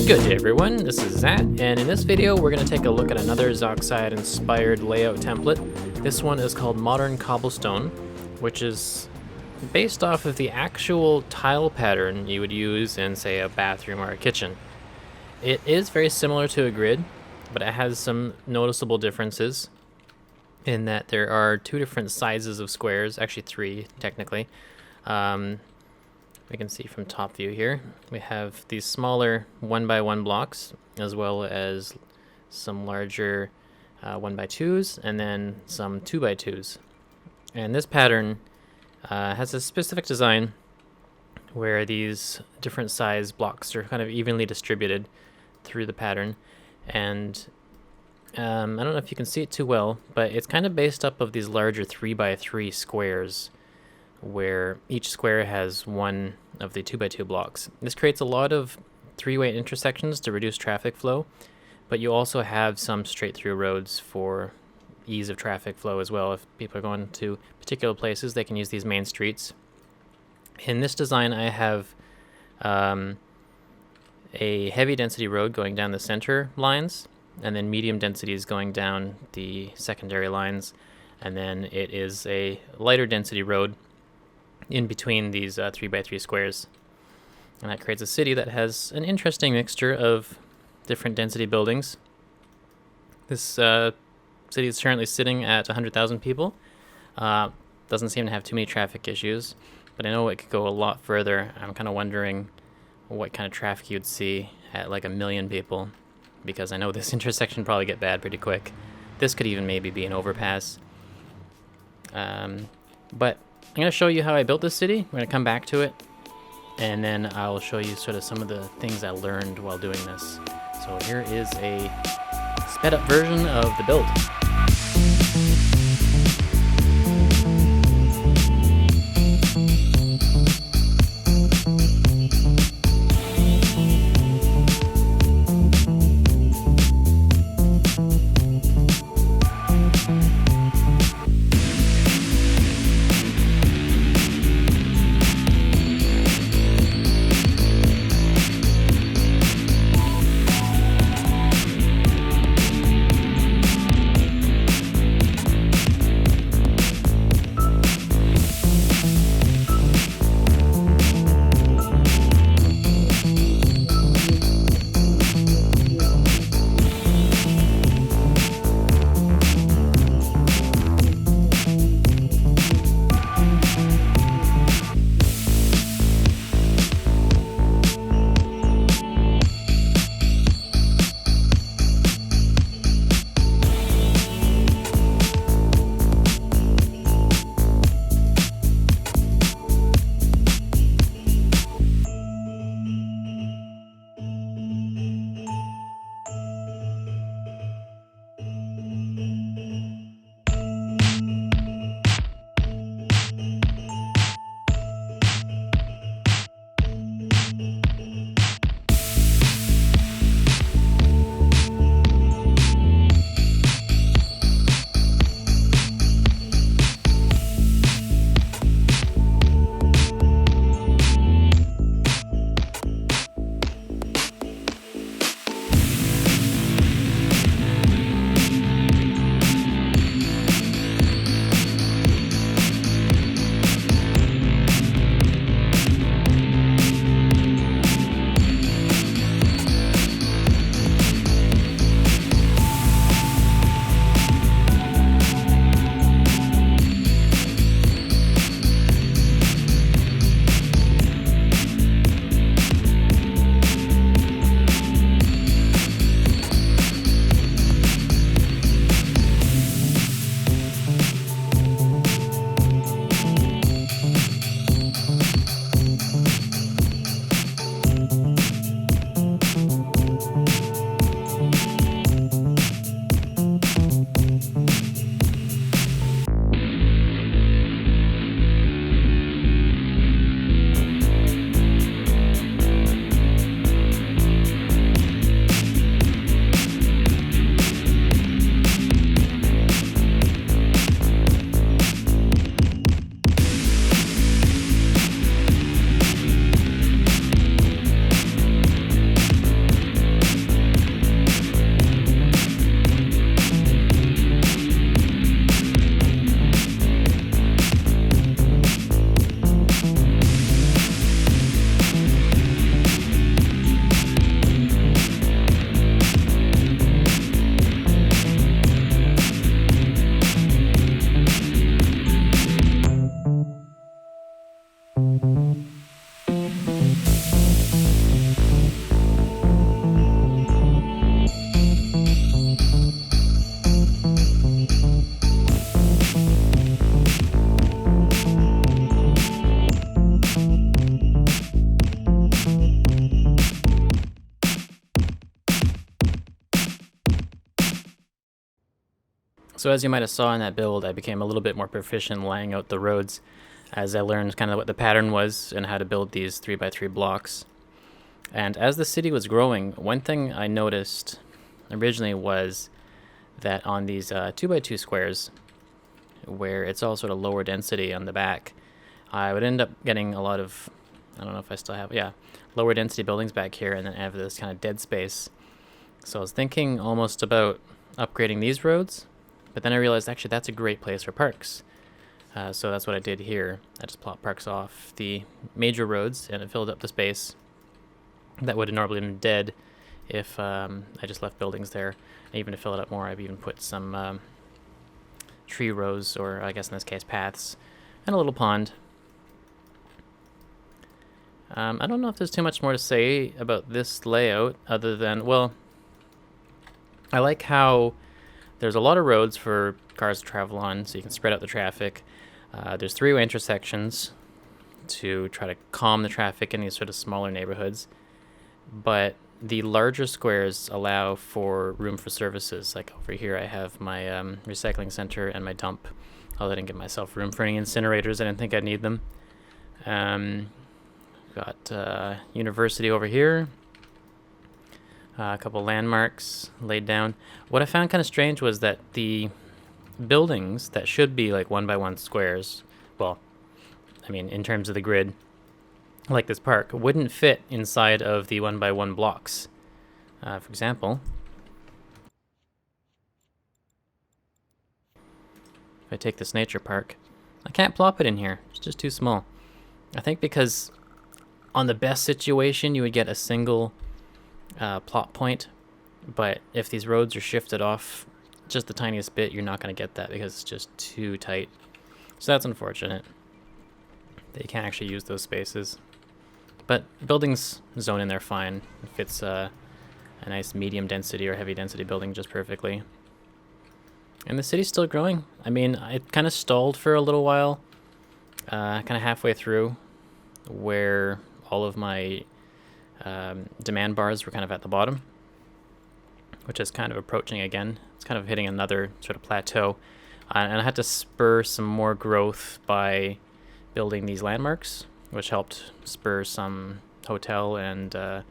Good day everyone, this is Zhatt, and in this video we're going to take a look at another Zoxide inspired layout template. This one is called Modern Cobblestone, which is based off of the actual tile pattern you would use in, say, a bathroom or a kitchen. It is very similar to a grid, but it has some noticeable differences in that there are two different sizes of squares, actually three technically. We can see from top view here, we have these smaller 1x1 blocks, as well as some larger 1x2s, and then some 2x2s. And this pattern has a specific design where these different size blocks are kind of evenly distributed through the pattern. And I don't know if you can see it too well, but it's kind of based up of these larger 3x3 squares, where each square has one of the 2x2 blocks. This creates a lot of three-way intersections to reduce traffic flow, but you also have some straight-through roads for ease of traffic flow as well. If people are going to particular places, they can use these main streets. In this design, I have a heavy density road going down the center lines, and then medium densities going down the secondary lines, and then it is a lighter density road in between these 3x3 squares. And that creates a city that has an interesting mixture of different density buildings. This city is currently sitting at 100,000 people. Doesn't seem to have too many traffic issues, but I know it could go a lot further. I'm kind of wondering what kind of traffic you'd see at like 1 million people, because I know this intersection would probably get bad pretty quick. This could even maybe be an overpass. But I'm going to show you how I built this city. We're going to come back to it, and then I'll show you sort of some of the things I learned while doing this. So here is a sped up version of the build. So as you might have saw in that build, I became a little bit more proficient in laying out the roads as I learned kind of what the pattern was and how to build these 3x3 blocks. And as the city was growing, one thing I noticed originally was that on these 2x2 squares, where it's all sort of lower density on the back, I would end up getting a lot of, I don't know if I still have, yeah, lower density buildings back here, and then I have this kind of dead space. So I was thinking almost about upgrading these roads, but then I realized actually that's a great place for parks. So that's what I did here. I just plopped parks off the major roads, and it filled up the space that would have normally been dead if I just left buildings there. And even to fill it up more, I've even put some tree rows, or I guess in this case paths, and a little pond. I don't know if there's too much more to say about this layout other than, well, I like how there's a lot of roads for cars to travel on, so you can spread out the traffic. There's three-way intersections to try to calm the traffic in these sort of smaller neighborhoods. But the larger squares allow for room for services. Like over here I have my recycling center and my dump. Although I didn't give myself room for any incinerators. I didn't think I'd need them. Got university over here. A couple landmarks laid down. What I found kind of strange was that the buildings that should be like 1x1 squares, well, I mean in terms of the grid, like this park, wouldn't fit inside of the 1x1 blocks. For example, if I take this nature park, I can't plop it in here. It's just too small. I think because on the best situation you would get a single plot point, but if these roads are shifted off just the tiniest bit, you're not going to get that because it's just too tight. So that's unfortunate that you can't actually use those spaces. But buildings zone in there fine. It fits a nice medium density or heavy density building just perfectly. And the city's still growing. I mean, it kind of stalled for a little while, kind of halfway through, where all of my demand bars were kind of at the bottom, which is kind of approaching again. It's kind of hitting another sort of plateau. And I had to spur some more growth by building these landmarks, which helped spur some hotel and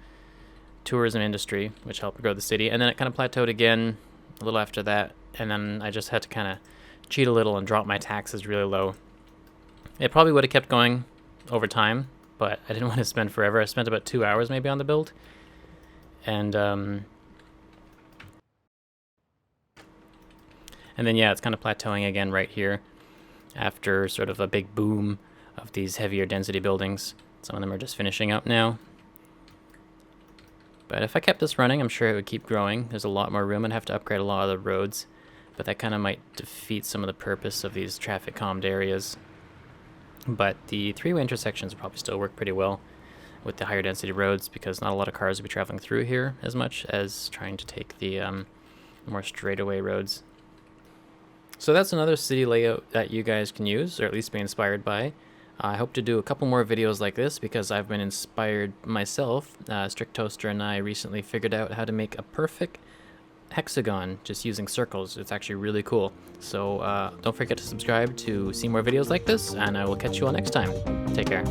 tourism industry, which helped grow the city. And then it kind of plateaued again a little after that. And then I just had to kind of cheat a little and drop my taxes really low. It probably would have kept going over time, but I didn't want to spend forever. I spent about 2 hours maybe on the build. And then, yeah, it's kind of plateauing again right here after sort of a big boom of these heavier density buildings. Some of them are just finishing up now. But if I kept this running, I'm sure it would keep growing. There's a lot more room. I'd have to upgrade a lot of the roads, but that kind of might defeat some of the purpose of these traffic calmed areas. But the three-way intersections probably still work pretty well with the higher density roads, because not a lot of cars will be traveling through here as much as trying to take the more straightaway roads. So that's another city layout that you guys can use, or at least be inspired by. I hope to do a couple more videos like this because I've been inspired myself. Strict Toaster and I recently figured out how to make a perfect hexagon just using circles. It's actually really cool. So don't forget to subscribe to see more videos like this, and I will catch you all next time. Take care.